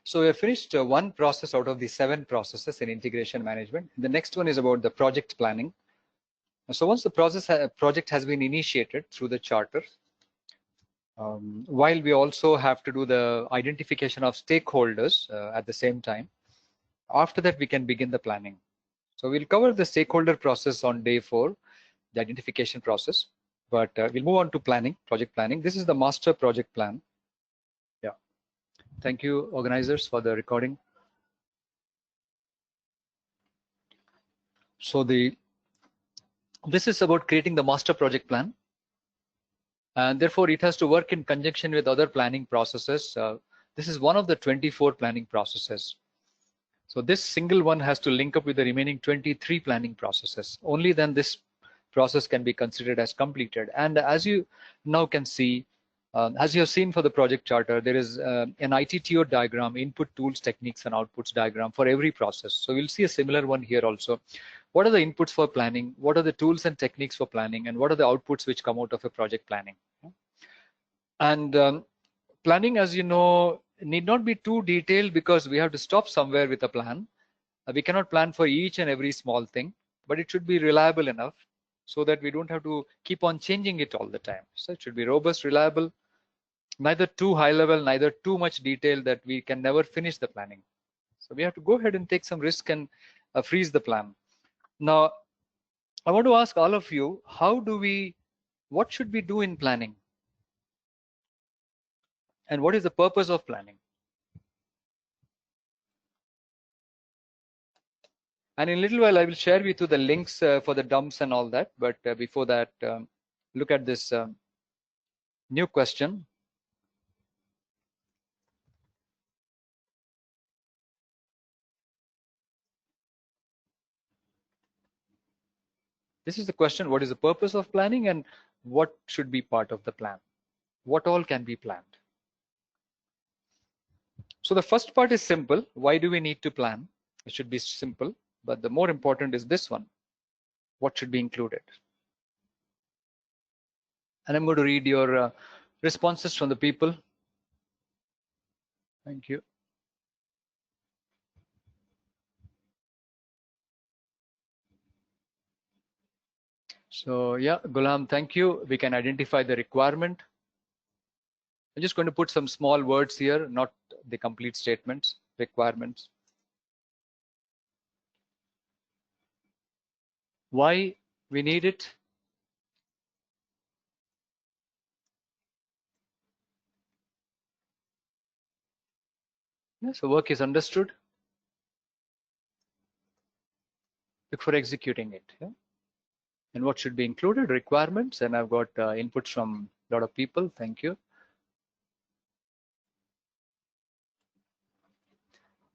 So we have finished one process out of the 7 processes in integration management. The next one is about the project planning. So once the project has been initiated through the charter, while we also have to do the identification of stakeholders at the same time, after that we can begin the planning. So we'll cover the stakeholder process on day 4, the identification process, but we'll move on to planning, project planning. This is the master project plan. Yeah. Thank you, organizers, for the recording. So this is about creating the master project plan, and therefore it has to work in conjunction with other planning processes. This is one of the 24 planning processes. So this single one has to link up with the remaining 23 planning processes. Only then this process can be considered as completed. And as you now can see, as you have seen for the project charter, there is an ITTO diagram, input, tools, techniques, and outputs diagram for every process. So we'll see a similar one here also. What are the inputs for planning? What are the tools and techniques for planning? And what are the outputs which come out of a project planning? And planning, as you know, need not be too detailed because we have to stop somewhere with a plan. We cannot plan for each and every small thing, but it should be reliable enough so that we don't have to keep on changing it all the time. So it should be robust, reliable, neither too high level, neither too much detail that we can never finish the planning. So we have to go ahead and take some risk and freeze the plan. Now, I want to ask all of you, what should we do in planning? And what is the purpose of planning? And in a little while, I will share with you the links for the dumps and all that. But before that, look at this new question. This is the question: what is the purpose of planning and what should be part of the plan? What all can be planned? So the first part is simple. Why do we need to plan? It should be simple, but the more important is this one. What should be included? And I'm going to read your responses from the people. Thank you. So yeah, Ghulam, thank you. We can identify the requirement. I'm just going to put some small words here, not the complete statements, requirements. Why we need it? Yeah, so work is understood. Look for executing it. Yeah? And what should be included? Requirements. And I've got inputs from a lot of people. Thank you.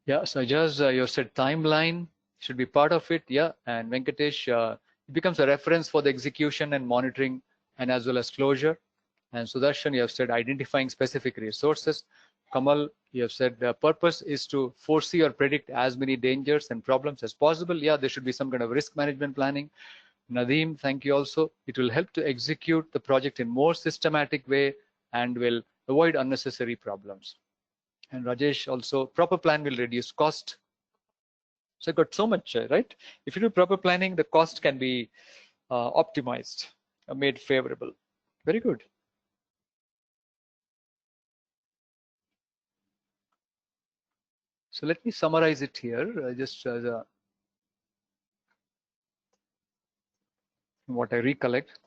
Yeah, so just you said timeline should be part of it. Yeah, and Venkatesh, it becomes a reference for the execution and monitoring and as well as closure. And Sudarshan, you have said identifying specific resources. Kamal, you have said the purpose is to foresee or predict as many dangers and problems as possible. Yeah, there should be some kind of risk management planning. Nadeem, thank you also. It will help to execute the project in more systematic way and will avoid unnecessary problems. And Rajesh also, proper plan will reduce cost. So I got so much, right? If you do proper planning, the cost can be optimized, made favorable. Very good. So let me summarize it here, just as what I recollect.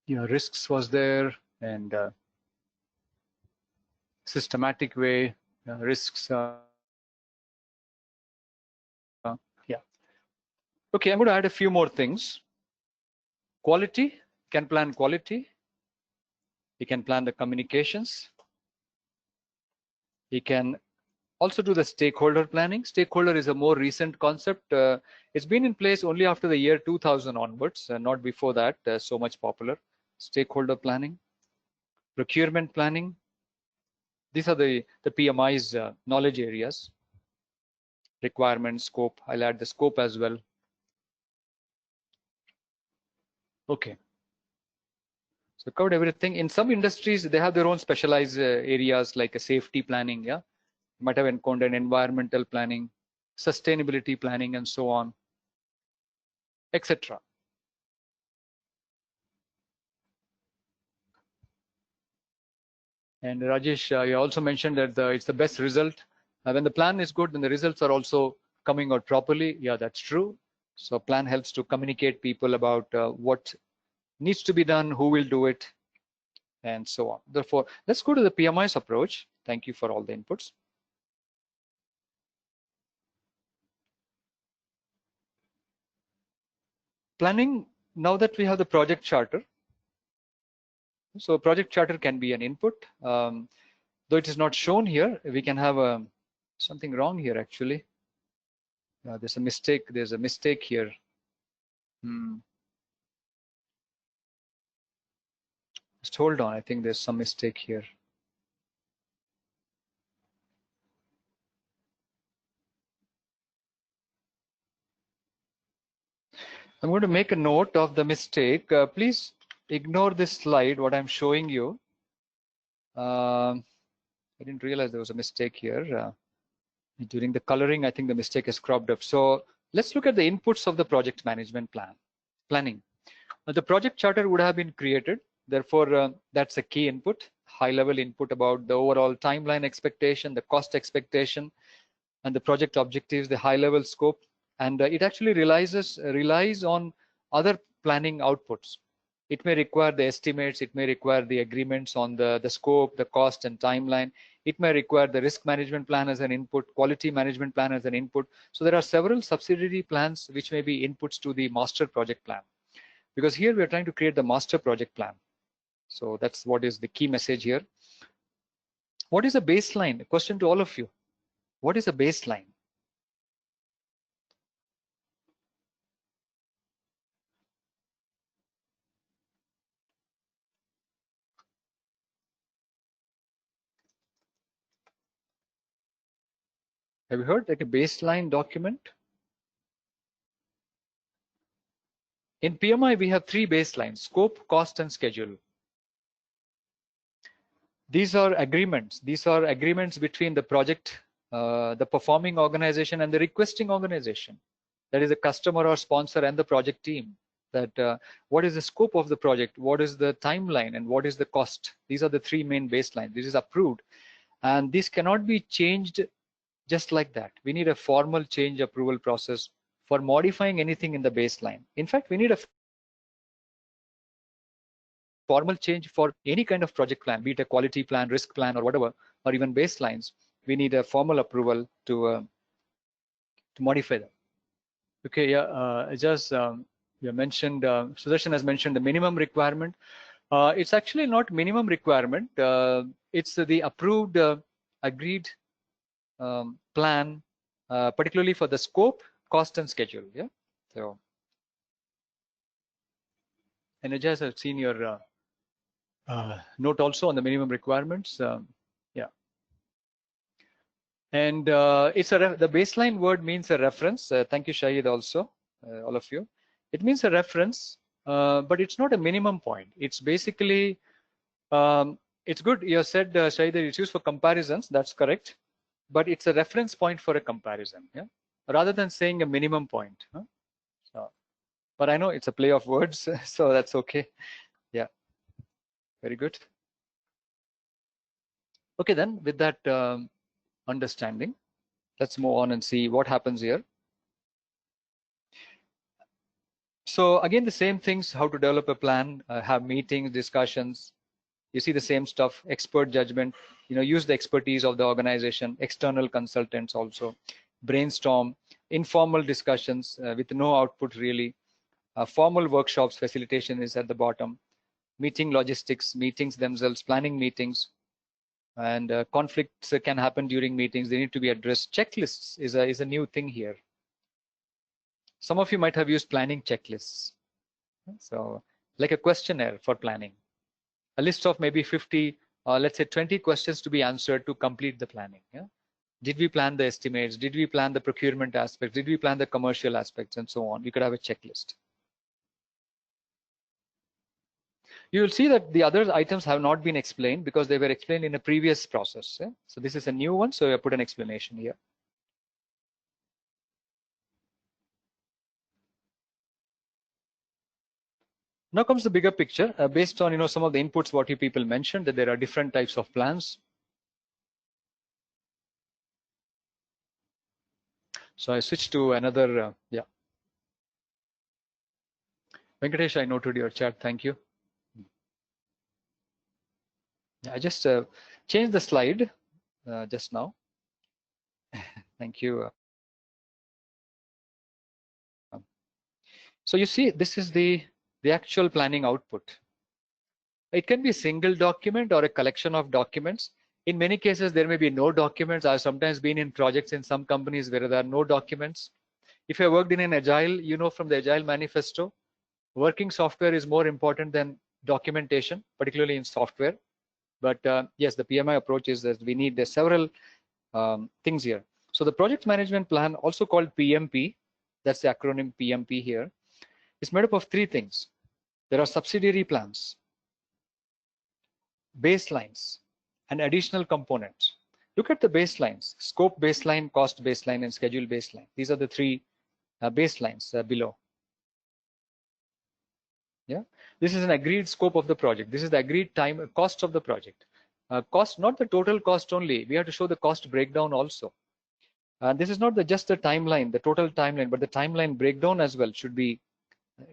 Risks was there, and systematic way, risks. Yeah. Okay, I'm going to add a few more things. Quality, can plan quality. He can plan the communications. He can Also to the stakeholder planning. Stakeholder is a more recent concept. It's been in place only after the year 2000 onwards, not before that, so much popular. Stakeholder planning, procurement planning. These are the PMI's knowledge areas. Requirement, scope. I'll add the scope as well. Okay. So covered everything. In some industries, they have their own specialized areas like a safety planning. Yeah, you might have encountered environmental planning, sustainability planning, and so on, etc. And Rajesh, you also mentioned that it's the best result. When the plan is good, then the results are also coming out properly. Yeah, that's true. So plan helps to communicate people about what needs to be done, who will do it, and so on. Therefore, let's go to the PMI's approach. Thank you for all the inputs. Planning, now that we have the project charter. So project charter can be an input. Though it is not shown here, we can have something wrong here actually. There's a mistake. There's a mistake here. Just hold on. I think there's some mistake here. I'm going to make a note of the mistake. Please ignore this slide, what I'm showing you. I didn't realize there was a mistake here. During the coloring, I think the mistake is cropped up. So let's look at the inputs of the project management planning. The project charter would have been created. Therefore, that's a key input, high-level input about the overall timeline expectation, the cost expectation, and the project objectives, the high-level scope. And it actually relies on other planning outputs. It may require the estimates, it may require the agreements on the scope, the cost and timeline. It may require the risk management plan as an input, quality management plan as an input. So there are several subsidiary plans which may be inputs to the master project plan. Because here we are trying to create the master project plan. So that's what is the key message here. What is a baseline? A question to all of you. What is a baseline? Have you heard like a baseline document? In PMI, we have three baselines: scope, cost, and schedule. These are agreements. These are agreements between the project, the performing organization, and the requesting organization. That is the customer or sponsor and the project team. That what is the scope of the project, what is the timeline, and what is the cost. These are the three main baselines. This is approved, and this cannot be changed just like that. We need a formal change approval process for modifying anything in the baseline. In fact, we need a formal change for any kind of project plan, be it a quality plan, risk plan, or whatever, or even baselines. We need a formal approval to modify them. Okay, yeah, you mentioned, Sudarshan has mentioned the minimum requirement. It's actually not minimum requirement. It's the approved, agreed plan, particularly for the scope, cost, and schedule. Yeah. So, and Ajay, I've seen your note also on the minimum requirements. Yeah. And the baseline word means a reference. Thank you, Shahid, also, all of you. It means a reference, but it's not a minimum point. It's basically, it's good. You said, Shahid, that it's used for comparisons. That's correct. But it's a reference point for a comparison, yeah, rather than saying a minimum point. Huh? So, but I know it's a play of words, so that's okay. Yeah, very good. Okay, then with that understanding, let's move on and see what happens here. So again, the same things: how to develop a plan, have meetings, discussions. You see the same stuff: expert judgment. Use the expertise of the organization, external consultants also. Brainstorm, informal discussions with no output really. Formal workshops, facilitation is at the bottom. Meeting logistics, meetings themselves, planning meetings. and conflicts can happen during meetings. They need to be addressed. Checklists is a new thing here. Some of you might have used planning checklists. So like a questionnaire for planning, a list of maybe 50, let's say 20 questions to be answered to complete the planning. Yeah? Did we plan the estimates? Did we plan the procurement aspects? Did we plan the commercial aspects and so on? You could have a checklist. You will see that the other items have not been explained because they were explained in a previous process. Yeah? So this is a new one, so I put an explanation here. Now comes the bigger picture based on some of the inputs what you people mentioned, that there are different types of plans. So I switched to another, yeah. Venkatesh, I noted your chat, thank you. I just changed the slide just now. Thank you. So you see, this is the actual planning output. It can be a single document or a collection of documents. In many cases, there may be no documents. I've sometimes been in projects in some companies where there are no documents. If you worked in an agile, you know from the Agile Manifesto, working software is more important than documentation, particularly in software. But yes, the PMI approach is that we need several things here. So the project management plan, also called PMP, that's the acronym PMP here, is made up of three things. There are subsidiary plans, baselines, and additional components. Look at the baselines: scope baseline, cost baseline, and schedule baseline. These are the three baselines below. Yeah, this is an agreed scope of the project. This is the agreed time cost of the project. Cost, not the total cost only. We have to show the cost breakdown also. This is not just the timeline, the total timeline, but the timeline breakdown as well should be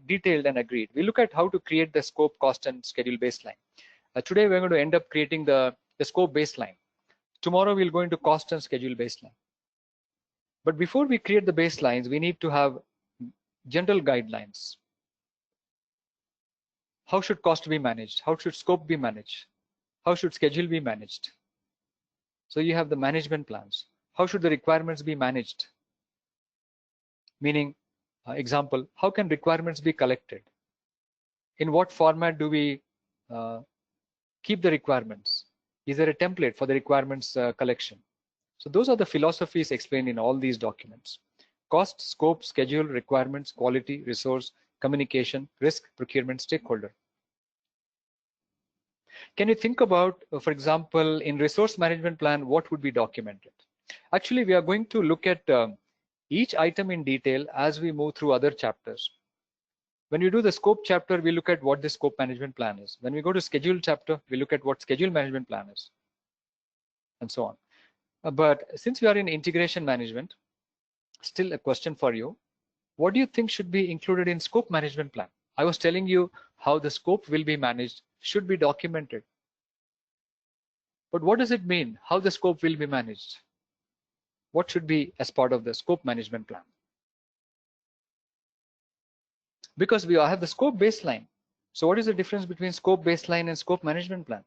detailed and agreed. We look at how to create the scope, cost, and schedule baseline. Today we're going to end up creating the scope baseline. Tomorrow we'll go into cost and schedule baseline. But before we create the baselines, we need to have general guidelines. How should cost be managed? How should scope be managed? How should schedule be managed? So you have the management plans. How should the requirements be managed? Meaning, example, how can requirements be collected? In what format do we keep the requirements? Is there a template for the requirements collection? So those are the philosophies explained in all these documents: cost, scope, schedule, requirements, quality, resource, communication, risk, procurement, stakeholder. Can you think about, for example, in resource management plan, what would be documented? Actually, we are going to look at each item in detail as we move through other chapters. When you do the scope chapter, we look at what the scope management plan is. When we go to schedule chapter, we look at what schedule management plan is, and so on. But since we are in integration management, still a question for you. What do you think should be included in scope management plan? I was telling you how the scope will be managed, should be documented. But what does it mean? How the scope will be managed? What should be as part of the scope management plan? Because we have the scope baseline. So what is the difference between scope baseline and scope management plan?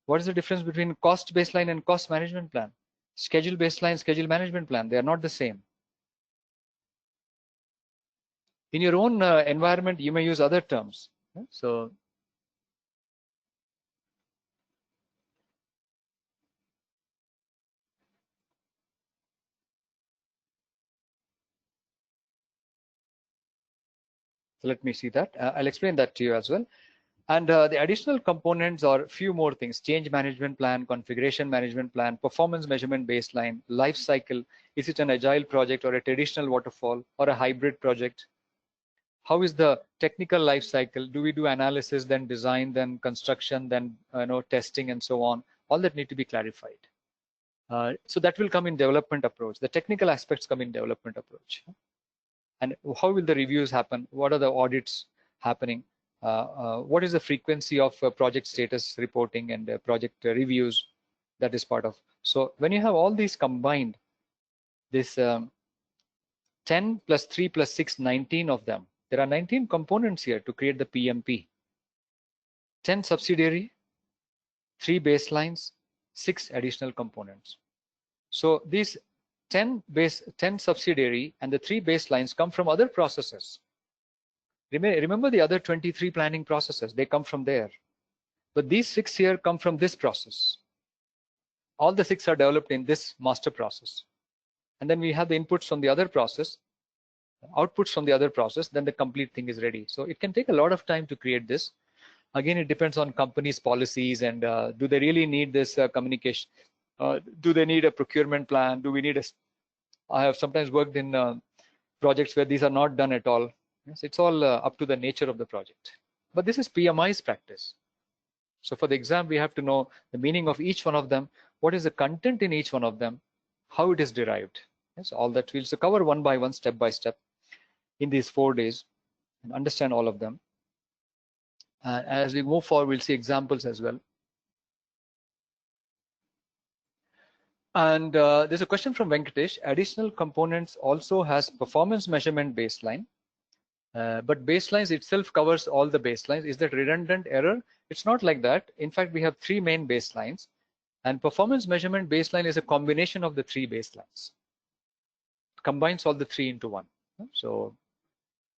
What is the difference between cost baseline and cost management plan? Schedule baseline, schedule management plan, they are not the same. In your own environment, you may use other terms. So let me see that. I'll explain that to you as well. And the additional components are a few more things: change management plan, configuration management plan, performance measurement baseline, life cycle. Is it an agile project or a traditional waterfall or a hybrid project? How is the technical life cycle? Do we do analysis, then design, then construction, then testing, and so on? All that need to be clarified. So that will come in development approach. The technical aspects come in development approach. And how will the reviews happen? What are the audits happening? What is the frequency of project status reporting and project reviews? That is part of. So when you have all these combined, this 10 plus 3 plus 6, 19 of them. There are 19 components here to create the PMP. 10 subsidiary, 3 baselines, 6 additional components. So these 10 subsidiary and the 3 baselines come from other processes. Remember the other 23 planning processes, they come from there. But these 6 here come from this process. All the 6 are developed in this master process. And then we have the inputs from the other process, outputs from the other process, then the complete thing is ready. So it can take a lot of time to create this. Again, it depends on companies' policies and do they really need this communication? Do they need a procurement plan? Do we need a? I have sometimes worked in projects where these are not done at all. Yes, it's all up to the nature of the project. But this is PMI's practice. So for the exam, we have to know the meaning of each one of them. What is the content in each one of them? How it is derived? Yes, all that we'll cover one by one, step by step, in these 4 days, and understand all of them. As we move forward, we'll see examples as well. And there's a question from Venkatesh. Additional components also has performance measurement baseline, but baselines itself covers all the baselines. Is that redundant error? It's not like that. In fact, we have 3 main baselines, and performance measurement baseline is a combination of the 3 baselines. It combines all the 3 into one. So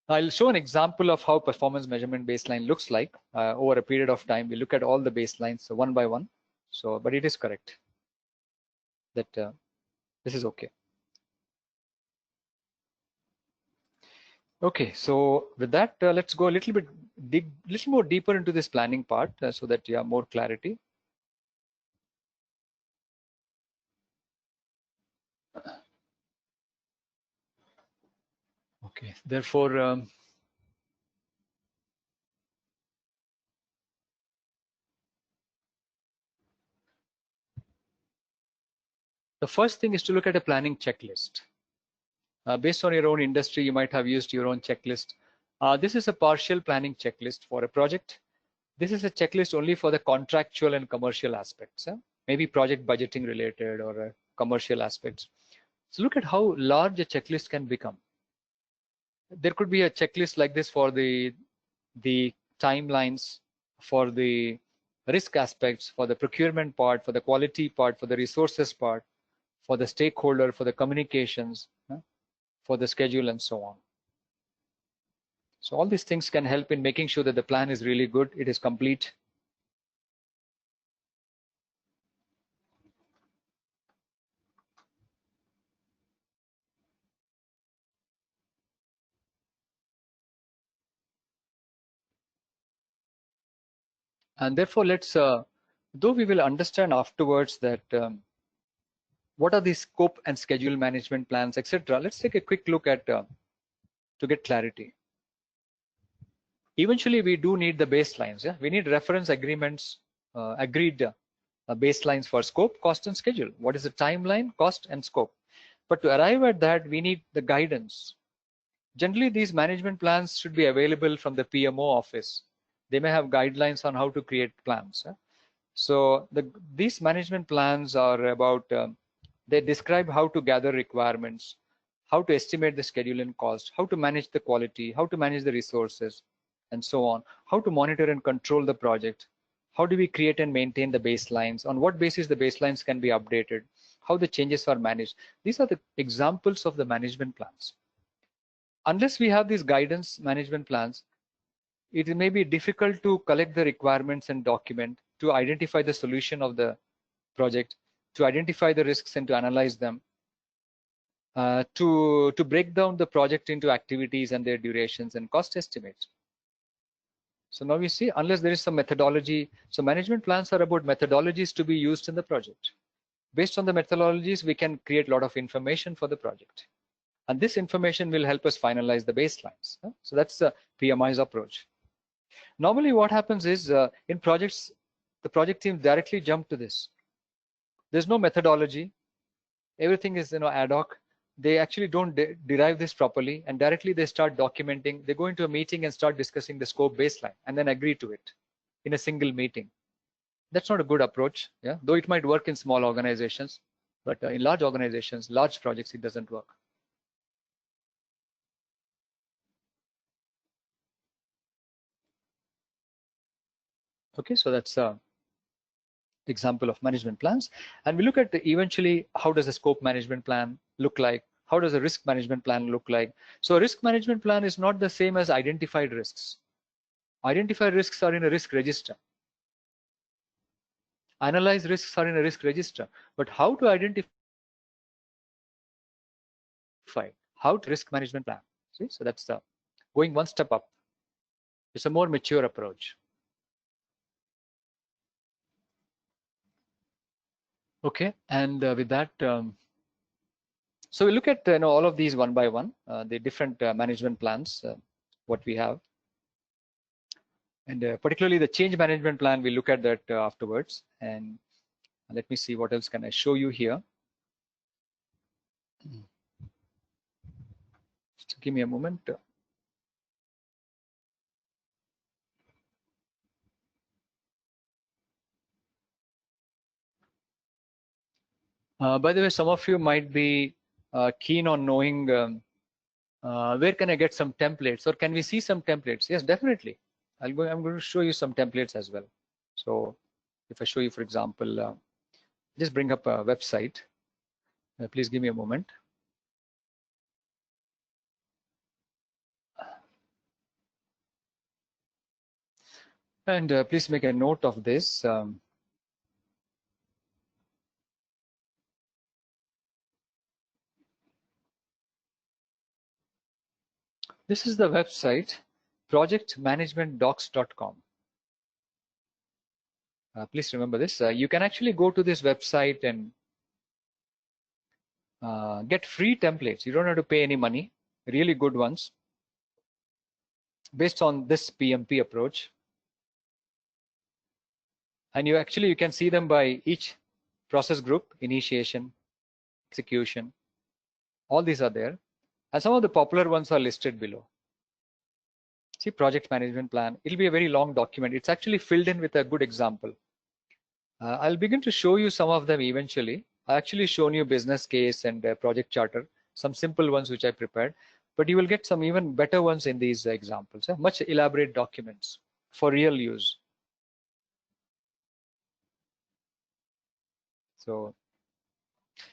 I'll show an example of how performance measurement baseline looks like over a period of time. We look at all the baselines one by one. So, but it is correct that this is okay. Okay, so with that, let's go a little more deeper into this planning part so that you have more clarity. Okay, therefore, the first thing is to look at a planning checklist. Based on your own industry, you might have used your own checklist. This is a partial planning checklist for a project. This is a checklist only for the contractual and commercial aspects, maybe project budgeting related or commercial aspects. So look at how large a checklist can become. There could be a checklist like this for the timelines, for the risk aspects, for the procurement part, for the quality part, for the resources part, for the stakeholder, for the communications, for the schedule, and so on. So all these things can help in making sure that the plan is really good, it is complete. And therefore, let's, though we will understand afterwards that what are the scope and schedule management plans, etc. Let's take a quick look at to get clarity. Eventually, we do need the baselines. Yeah, we need reference agreements, agreed baselines for scope, cost, and schedule. What is the timeline, cost, and scope? But to arrive at that, we need the guidance. Generally, these management plans should be available from the PMO office. They may have guidelines on how to create plans. So these management plans are about, they describe how to gather requirements, how to estimate the schedule and cost, how to manage the quality, how to manage the resources, and so on, how to monitor and control the project, how do we create and maintain the baselines, on what basis the baselines can be updated, how the changes are managed. These are the examples of the management plans. Unless we have these guidance management plans, it may be difficult to collect the requirements and document, to identify the solution of the project, to identify the risks and to analyze them, to break down the project into activities and their durations and cost estimates. So now we see, unless there is some methodology, so management plans are about methodologies to be used in the project. Based on the methodologies, we can create a lot of information for the project. And this information will help us finalize the baselines. So that's the PMI's approach. Normally what happens is in projects, the project team directly jump to this. There's no methodology. Everything is ad hoc. They actually don't derive this properly, and directly they start documenting. They go into a meeting and start discussing the scope baseline and then agree to it in a single meeting. That's not a good approach, though it might work in small organizations, but in large organizations, large projects, it doesn't work. Okay, so that's example of management plans. And we look at eventually how does a scope management plan look like? How does a risk management plan look like? So a risk management plan is not the same as identified risks. Identified risks are in a risk register. Analyze risks are in a risk register. But how to identify, how to risk management plan? See, so that's the going one step up. It's a more mature approach. Okay, and with that, so we look at all of these one by one, the different management plans, what we have, and particularly the change management plan. We look at that afterwards. And let me see what else can I show you here. Just give me a moment. By the way, some of you might be keen on knowing where can I get some templates, or can we see some templates? Yes, definitely. I'm going to show you some templates as well. So if I show you, for example, just bring up a website. Please give me a moment. And please make a note of this. This is the website, projectmanagementdocs.com. Please remember this. You can actually go to this website and get free templates. You don't have to pay any money, really good ones, based on this PMP approach. And you can see them by each process group: initiation, execution. All these are there. And some of the popular ones are listed below. See, project management plan. It'll be a very long document. It's actually filled in with a good example. I'll begin to show you some of them eventually. I actually shown you business case and project charter, some simple ones which I prepared, but you will get some even better ones in these examples, much elaborate documents for real use. So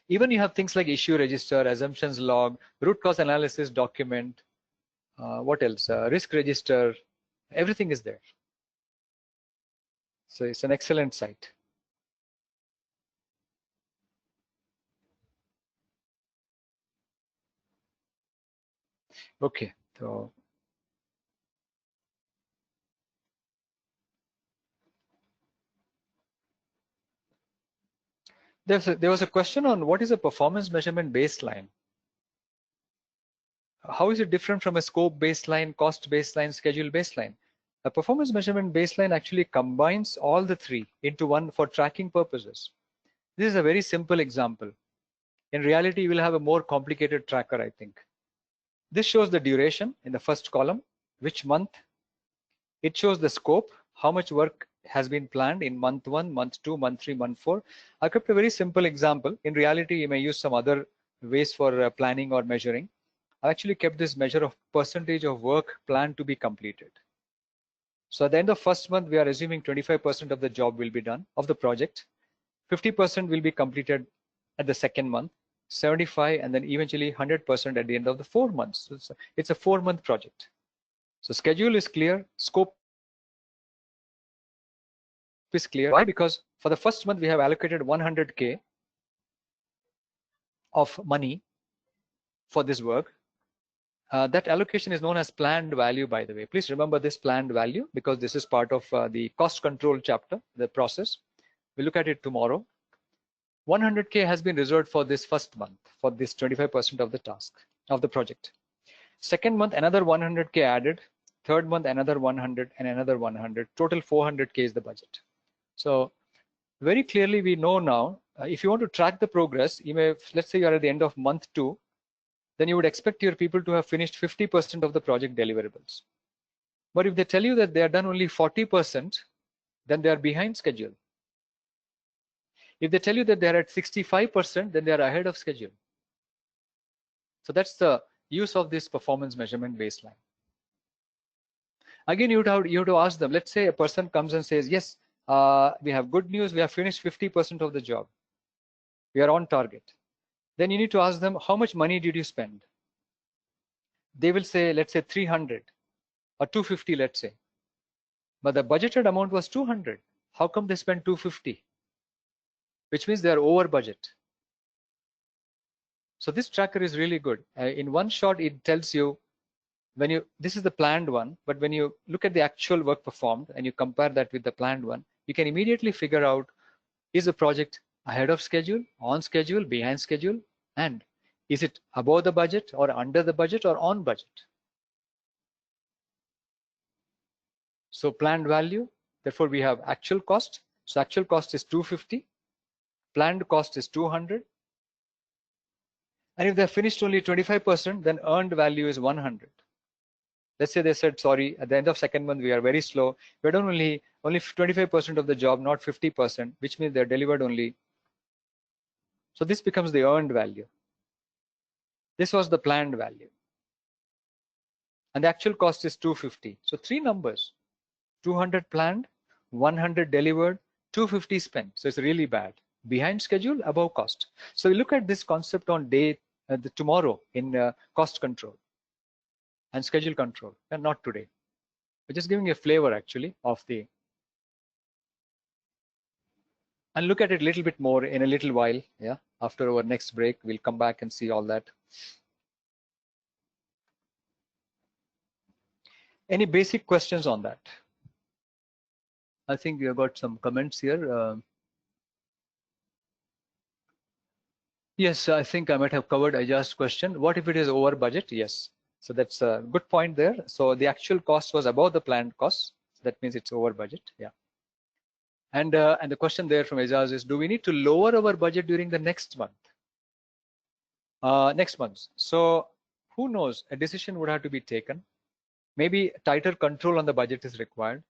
even you have things like issue register, assumptions log, root cause analysis document, what else? Risk register, everything is there. So it's an excellent site. Okay, so there was a question on what is a performance measurement baseline. How is it different from a scope baseline, cost baseline, schedule baseline? A performance measurement baseline actually combines all the three into one for tracking purposes. This is a very simple example. In reality, you will have a more complicated tracker, I think. This shows the duration in the first column, which month. It shows the scope, how much work has been planned in month 1, month 2, month 3, month 4. I kept a very simple example. In reality, you may use some other ways for planning or measuring. I actually kept this measure of percentage of work planned to be completed. So at the end of first month, we are assuming 25% of the job will be done of the project. 50% will be completed at the second month, 75, and then eventually 100% at the end of the 4 months. So it's a 4-month project. So schedule is clear, scope is clear. Why? Because for the first month, we have allocated 100K of money for this work. That allocation is known as planned value, by the way. Please remember this planned value because this is part of the cost control chapter, the process. We'll look at it tomorrow. 100K has been reserved for this first month, for this 25% of the task, of the project. Second month, another 100K added. Third month, another 100 and another 100. Total 400K is the budget. So very clearly, we know now, if you want to track the progress, you may, let's say you're at the end of month 2, then you would expect your people to have finished 50% of the project deliverables. But if they tell you that they are done only 40%, then they are behind schedule. If they tell you that they are at 65%, then they are ahead of schedule. So that's the use of this performance measurement baseline. Again, you have to ask them, let's say a person comes and says, yes, we have good news. We have finished 50% of the job. We are on target. Then you need to ask them, how much money did you spend? They will say, let's say 300 or 250, let's say. But the budgeted amount was 200. How come they spent 250? Which means they are over budget. So this tracker is really good. In one shot, it tells you this is the planned one, but when you look at the actual work performed and you compare that with the planned one, you can immediately figure out, is the project ahead of schedule, on schedule, behind schedule, and is it above the budget or under the budget or on budget? So planned value, therefore we have actual cost. So actual cost is 250, planned cost is 200. And if they finished only 25%, then earned value is 100. Let's say they said, sorry, at the end of second month, we are very slow. We're done only 25% of the job, not 50%, which means they're delivered only. So this becomes the earned value. This was the planned value. And the actual cost is 250. So three numbers, 200 planned, 100 delivered, 250 spent. So it's really bad. Behind schedule, above cost. So we look at this concept on tomorrow in cost control and schedule control, and not today. We're just giving a flavor actually of the, and look at it a little bit more in a little while. Yeah, after our next break, we'll come back and see all that. Any basic questions on that? I think we have got some comments here. Yes, I think I might have covered Ajaz's question. What if it is over budget? Yes. So that's a good point there. So the actual cost was above the planned cost. That means it's over budget. Yeah. And the question there from Ajaz is, do we need to lower our budget during the next month? Next month. So who knows? A decision would have to be taken. Maybe tighter control on the budget is required.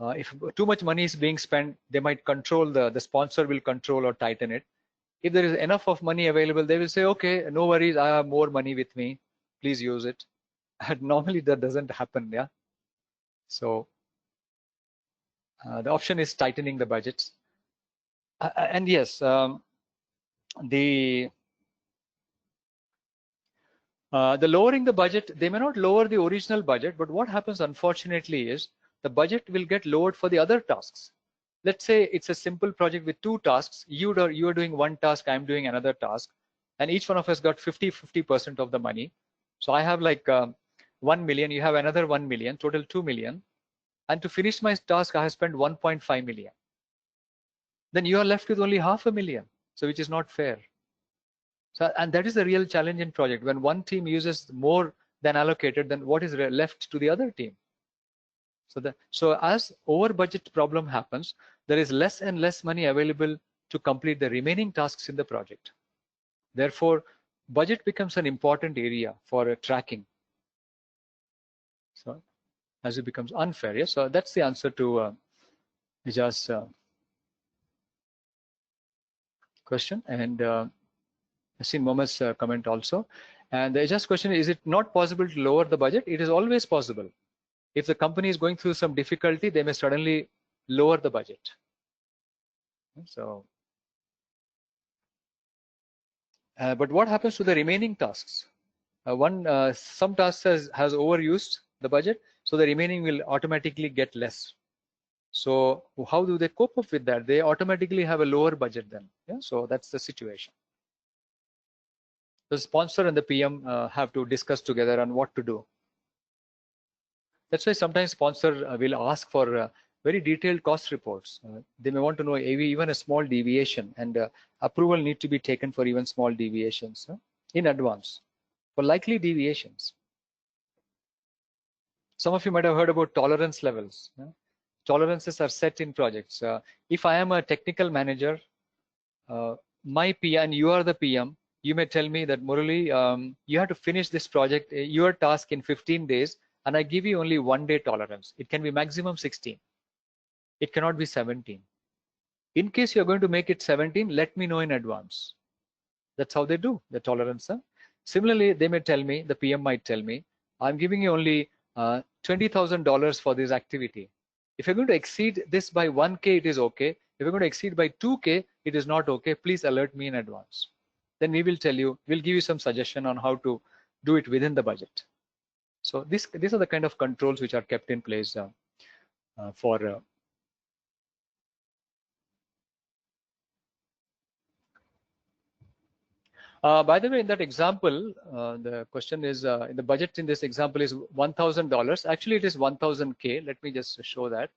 If too much money is being spent, they might control the sponsor will control or tighten it. If there is enough of money available, they will say, okay, no worries, I have more money with me, please use it. And normally that doesn't happen. Yeah. So the option is tightening the budgets. And yes, the lowering the budget, they may not lower the original budget, but what happens unfortunately is the budget will get lowered for the other tasks. Let's say it's a simple project with two tasks. You are doing one task, I'm doing another task, and each one of us got 50% of the money. So I have like 1 million, you have another 1 million, total 2 million. And to finish my task, I have spent 1.5 million. Then you are left with only 500,000, so which is not fair. So, and that is the real challenge in project. When one team uses more than allocated, then what is left to the other team? So as over budget problem happens, there is less and less money available to complete the remaining tasks in the project. Therefore, budget becomes an important area for tracking. So as it becomes unfair, yes. So that's the answer to Ajaz's question. And I've seen Mohammed's comment also. And the Ajaz's question is it not possible to lower the budget? It is always possible. If the company is going through some difficulty, they may suddenly lower the budget. So, but what happens to the remaining tasks? Some tasks has overused the budget, so the remaining will automatically get less. So how do they cope up with that? They automatically have a lower budget then. Yeah, so that's the situation. The sponsor and the PM have to discuss together on what to do. That's why sometimes sponsor will ask for very detailed cost reports. They may want to know even a small deviation, and approval need to be taken for even small deviations in advance for likely deviations. Some of you might have heard about tolerance levels. Tolerances are set in projects. If I am a technical manager, my PM, and you are the PM, you may tell me that Murali, you have to finish this project, your task in 15 days, and I give you only 1 day tolerance. It can be maximum 16. It cannot be 17. In case you're going to make it 17, let me know in advance. That's how they do the tolerance. Similarly, they may tell me, the PM might tell me, I'm giving you only $20,000 for this activity. If you're going to exceed this by 1K, it is okay. If you're going to exceed by 2K, it is not okay. Please alert me in advance. Then we will tell you, we'll give you some suggestion on how to do it within the budget. So these are the kind of controls which are kept in place for by the way, in that example, the question is in the budget in this example is $1,000. Actually, it is 1,000K. Let me just show that.